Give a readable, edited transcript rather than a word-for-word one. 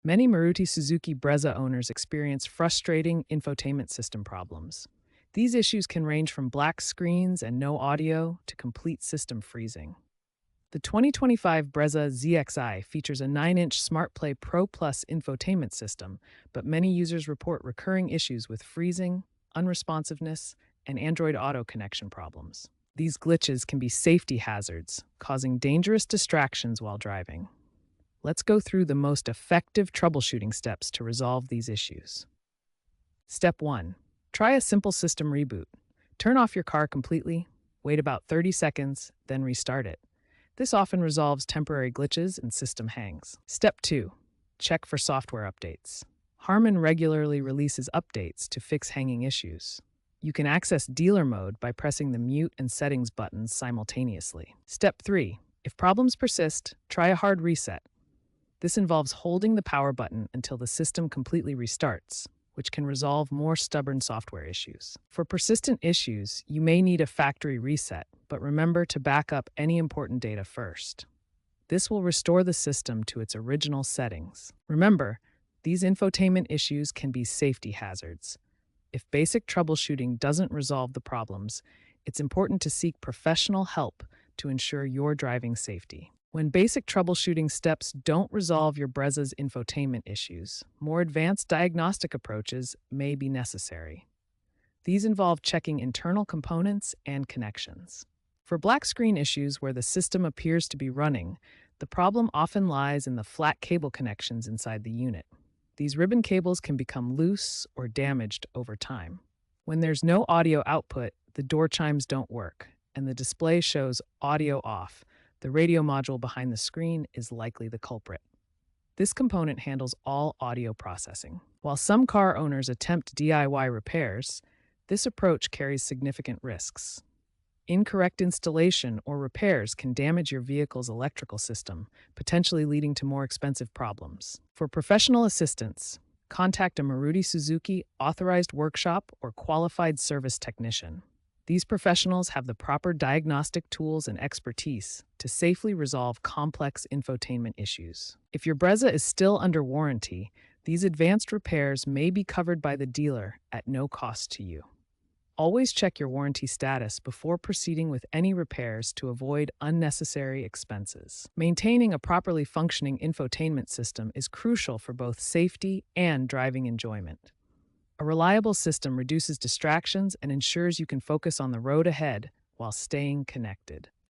Many Maruti Suzuki Brezza owners experience frustrating infotainment system problems. These issues can range from black screens and no audio to complete system freezing. The 2025 Brezza ZXi features a 9-inch SmartPlay Pro Plus infotainment system, but many users report recurring issues with freezing, unresponsiveness, and Android Auto connection problems. These glitches can be safety hazards, causing dangerous distractions while driving. Let's go through the most effective troubleshooting steps to resolve these issues. Step 1. Try a simple system reboot. Turn off your car completely, wait about 30 seconds, then restart it. This often resolves temporary glitches and system hangs. Step 2. Check for software updates. Harman regularly releases updates to fix hanging issues. You can access dealer mode by pressing the mute and settings buttons simultaneously. Step 3. If problems persist, try a hard reset. This involves holding the power button until the system completely restarts, which can resolve more stubborn software issues. For persistent issues, you may need a factory reset, but remember to back up any important data first. This will restore the system to its original settings. Remember, these infotainment issues can be safety hazards. If basic troubleshooting doesn't resolve the problems, it's important to seek professional help to ensure your driving safety. When basic troubleshooting steps don't resolve your Brezza's infotainment issues, more advanced diagnostic approaches may be necessary. These involve checking internal components and connections. For black screen issues where the system appears to be running, the problem often lies in the flat cable connections inside the unit. These ribbon cables can become loose or damaged over time. When there's no audio output, the door chimes don't work, and the display shows audio off. The radio module behind the screen is likely the culprit. This component handles all audio processing. While some car owners attempt DIY repairs, this approach carries significant risks. Incorrect installation or repairs can damage your vehicle's electrical system, potentially leading to more expensive problems. For professional assistance, contact a Maruti Suzuki authorized workshop or qualified service technician. These professionals have the proper diagnostic tools and expertise to safely resolve complex infotainment issues. If your Brezza is still under warranty, these advanced repairs may be covered by the dealer at no cost to you. Always check your warranty status before proceeding with any repairs to avoid unnecessary expenses. Maintaining a properly functioning infotainment system is crucial for both safety and driving enjoyment. A reliable system reduces distractions and ensures you can focus on the road ahead while staying connected.